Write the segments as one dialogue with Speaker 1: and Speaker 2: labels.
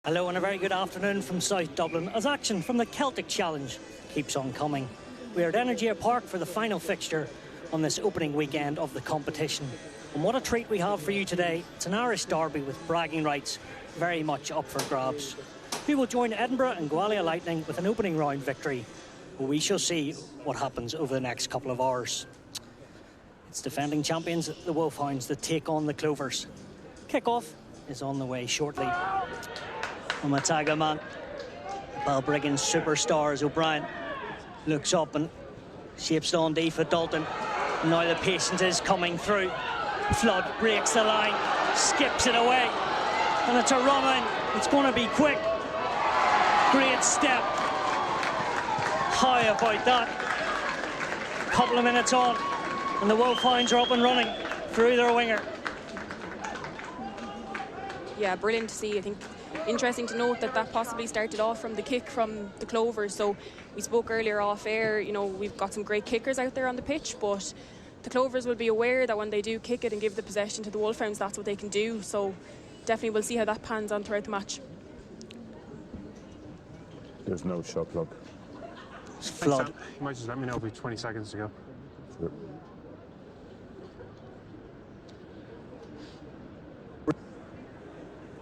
Speaker 1: Hello and a very good afternoon from South Dublin as action from the Celtic Challenge keeps on coming. We are at Energy Park for the final fixture on this opening weekend of the competition. And what a treat we have for you today. It's an Irish derby with bragging rights very much up for grabs. We will join Edinburgh and Gwalia Lightning with an opening round victory. We shall see what happens over the next couple of hours. It's defending champions, the Wolfhounds, that take on the Clovers. Kickoff is on the way shortly. Mataga man, Balbriggan's superstars O'Brien looks up and shapes on D for Dalton. Now the patience is coming through. Flood breaks the line, skips it away, and it's a run in. It's going to be quick. Great step. How about that? Couple of minutes on, and the Wolfhounds are up and running through their winger.
Speaker 2: Yeah, brilliant to see. I think interesting to note that possibly started off from the kick from the Clovers. So we spoke earlier off air, you know, we've got some great kickers out there on the pitch, but the Clovers will be aware that when they do kick it and give the possession to the Wolfhounds, that's what they can do. So definitely we'll see how that pans on throughout the match.
Speaker 3: There's no shot clock.
Speaker 1: Flood.
Speaker 4: You might just let me know if we have 20 seconds to go.
Speaker 3: Sure.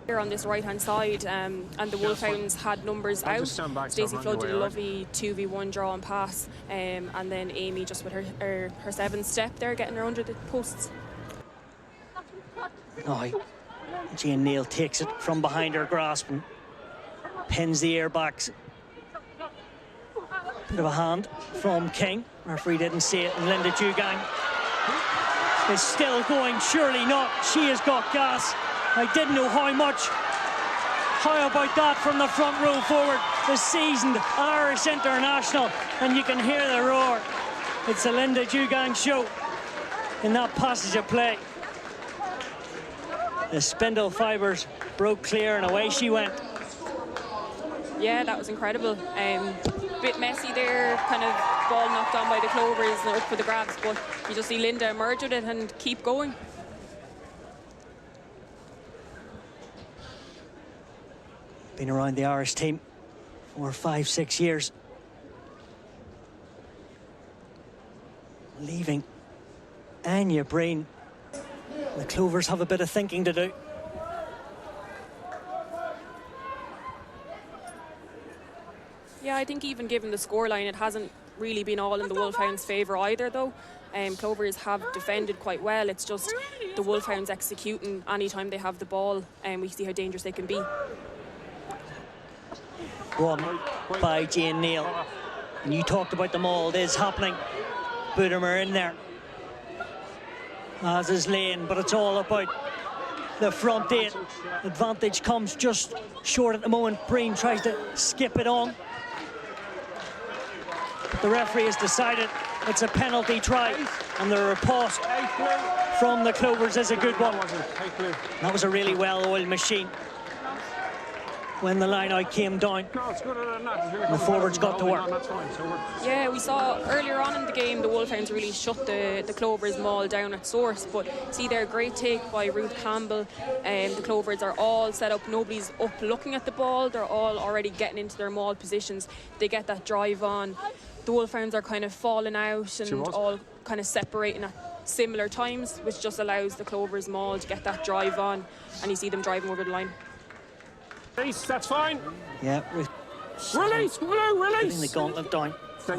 Speaker 2: Here on this right-hand side, and the Wolfhounds had numbers out. Stacey Flood did a lovely 2v1 draw and pass, and then Amy just with her 7th step there, getting her under the posts.
Speaker 1: Oh, Jane Neal takes it from behind her grasp and pins the airbacks. Bit of a hand from King. Referee didn't see it, and Linda Dugang is still going. Surely not. She has got gas. I didn't know how much. How about that from the front row forward? The seasoned Irish international, and you can hear the roar. It's a Linda Dugang show in that passage of play. The spindle fibres broke clear and away she went.
Speaker 2: Yeah, that was incredible. Bit messy there, kind of ball knocked on by the Clovers and up for the grabs, but you just see Linda emerge with it and keep going.
Speaker 1: Been around the Irish team for 5-6 years. Leaving Anya Breen. The Clovers have a bit of thinking to do.
Speaker 2: Yeah, I think even given the scoreline, it hasn't really been all in the Wolfhounds' favour either, though. Clovers have defended quite well. It's just the Wolfhounds executing anytime they have the ball, and we see how dangerous they can be.
Speaker 1: Won by Jane Neal. And you talked about them all. It is happening. Bootermer in there, as is Lane, but it's all about the front 8. Advantage comes just short at the moment. Breen tries to skip it on. But the referee has decided it's a penalty try, and the riposte from the Clovers is a good one. That was a really well-oiled machine when the line-out came down. The forwards got to work.
Speaker 2: Yeah, we saw earlier on in the game the Wolfhounds really shut the Clovers maul down at source, but see there, great take by Ruth Campbell. The Clovers are all set up, nobody's up looking at the ball, they're all already getting into their maul positions. They get that drive on. The Wolfhounds are kind of falling out and all kind of separating at similar times, which just allows the Clovers maul to get that drive on, and you see them driving over the line.
Speaker 4: Release, that's fine.
Speaker 1: Yeah, Ruth.
Speaker 4: Release, release.
Speaker 1: Putting the gauntlet down.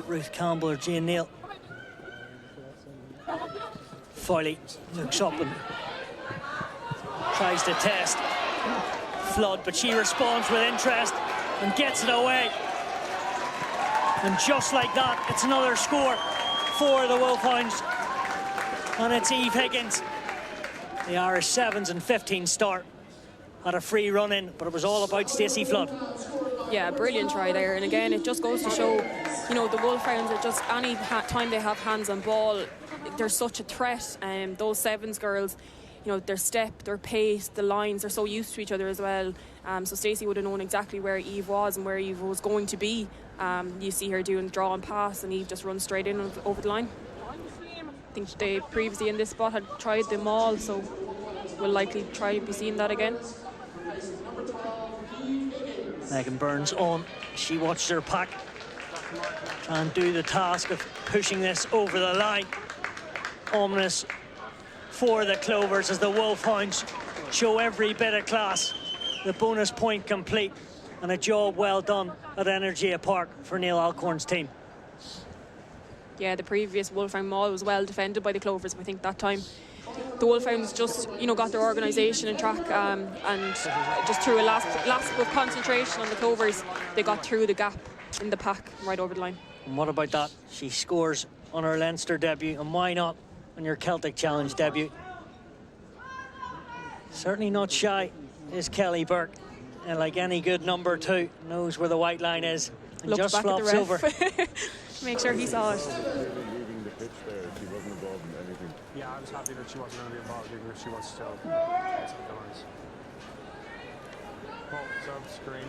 Speaker 1: Ruth Campbell or Jane Neal. Foley looks up and tries to test Flood, but she responds with interest and gets it away. And just like that, it's another score for the Wolfhounds. And it's Eve Higgins. The Irish 7s and 15 start. Had a free run in, but it was all about Stacey Flood.
Speaker 2: Yeah, brilliant try there. And again, it just goes to show, you know, the Wolfhounds are just, any time they have hands on ball, they're such a threat. Those 7s girls, you know, their step, their pace, the lines are so used to each other as well. So Stacey would have known exactly where Eve was and where Eve was going to be. You see her doing draw and pass, and Eve just runs straight in over the line. I think they previously in this spot had tried them all, so we'll likely try to be seeing that again.
Speaker 1: Megan Burns on. She watches her pack and do the task of pushing this over the line. Ominous for the Clovers as the Wolfhounds show every bit of class. The bonus point complete and a job well done at Energia Park for Neil Alcorn's team.
Speaker 2: Yeah, the previous Wolfhound Mall was well defended by the Clovers. I think that time the Wolfhounds just, got their organisation in track, and just through a last of concentration on the Clovers, they got through the gap in the pack right over the line.
Speaker 1: And what about that? She scores on her Leinster debut, and why not on your Celtic Challenge debut? Certainly not shy is Kelly Burke, and like any good number 2, knows where the white line is and
Speaker 2: Looked
Speaker 1: just
Speaker 2: back
Speaker 1: flops
Speaker 2: at the
Speaker 1: over.
Speaker 2: ref. Make sure he saw it.
Speaker 3: Leaving the pitch there, she wasn't involved in anything.
Speaker 4: Yeah, I was happy that she wasn't going to be involved, even if she was still outside the lines. Ball, subs, green.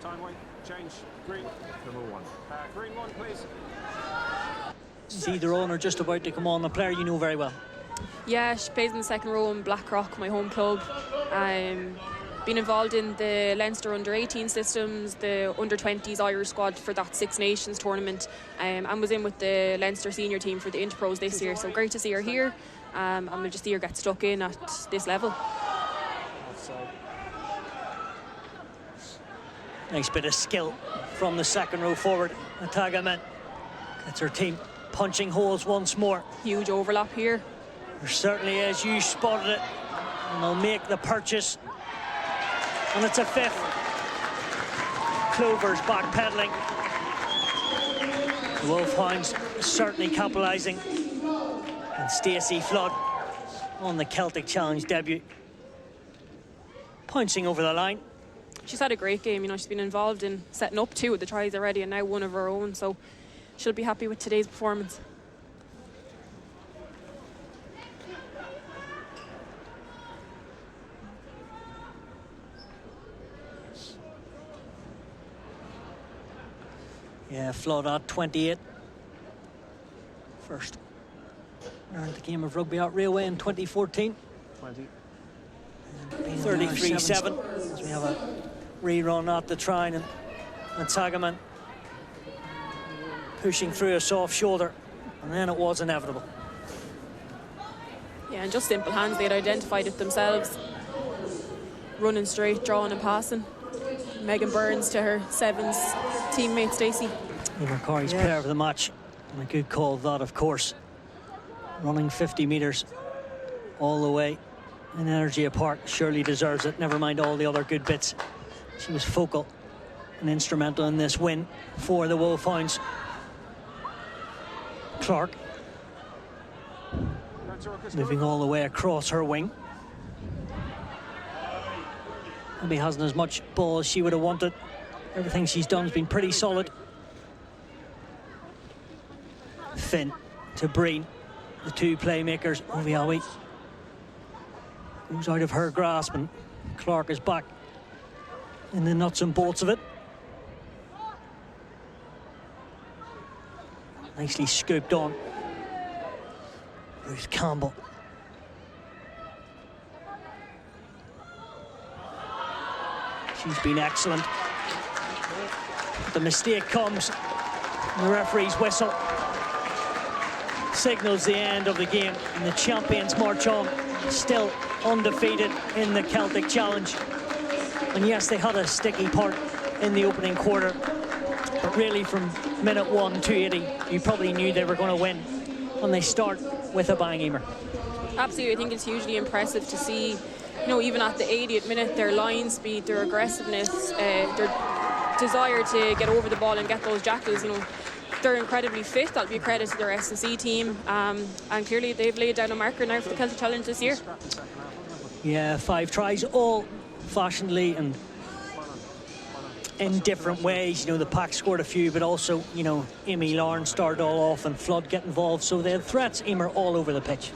Speaker 4: Time white, change, green.
Speaker 3: Number 1.
Speaker 4: Green 1, please.
Speaker 1: It's either on or just about to come on, a player you know very well.
Speaker 2: Yeah, she plays in the second row in Blackrock, my home club. Been involved in the Leinster under-18 systems, the under-20s Irish squad for that Six Nations tournament, and was in with the Leinster senior team for the Interpros this year. So great to see her here, and we'll just see her get stuck in at this level.
Speaker 1: Nice bit of skill from the second row forward. Atagaman gets her team punching holes once more.
Speaker 2: Huge overlap here.
Speaker 1: There certainly is. You spotted it. And they'll make the purchase. And it's a 5th. Clovers backpedaling. The Wolfhounds certainly capitalising. And Stacey Flood on the Celtic Challenge debut. Pouncing over the line.
Speaker 2: She's had a great game. She's been involved in setting up 2 of the tries already and now 1 of her own. So she'll be happy with today's performance.
Speaker 1: Yeah, Flood at 28. First earned the game of rugby at Railway in 2014.
Speaker 4: 20.
Speaker 1: 33-7 as we have a rerun at the try, and Sagaman pushing through a soft shoulder, and then it was inevitable.
Speaker 2: Yeah, and just simple hands. They had identified it themselves. Running straight, drawing and passing. Megan Burns to her sevens teammate Stacey.
Speaker 1: Emer Corey's player of the match, and a good call that, of course. Running 50 metres all the way in Energia Park, surely deserves it, never mind all the other good bits. She was focal and instrumental in this win for the Wolfhounds. Clark moving all the way across her wing. Maybe hasn't as much ball as she would have wanted. Everything she's done has been pretty solid. Finn to Breen, the 2 playmakers. Oviawi moves out of her grasp, and Clark is back in the nuts and bolts of it. Nicely scooped on. Ruth Campbell. She's been excellent. The mistake comes, and the referee's whistle signals the end of the game, and the champions march on, still undefeated in the Celtic Challenge. And yes, they had a sticky part in the opening quarter, but really from minute 1 to 80, you probably knew they were going to win, and they start with a bang, Emer.
Speaker 2: Absolutely, I think it's hugely impressive to see, even at the 80th minute, their line speed, their aggressiveness, their desire to get over the ball and get those jackals. They're incredibly fit. That'll be a credit to their S&C team, and clearly they've laid down a marker now for the Celtic Challenge this year.
Speaker 1: Yeah, 5 tries, all fashionably and in different ways. The pack scored a few, but also, Amy Larne started all off and Flood get involved, so they had threats, Emer, all over the pitch.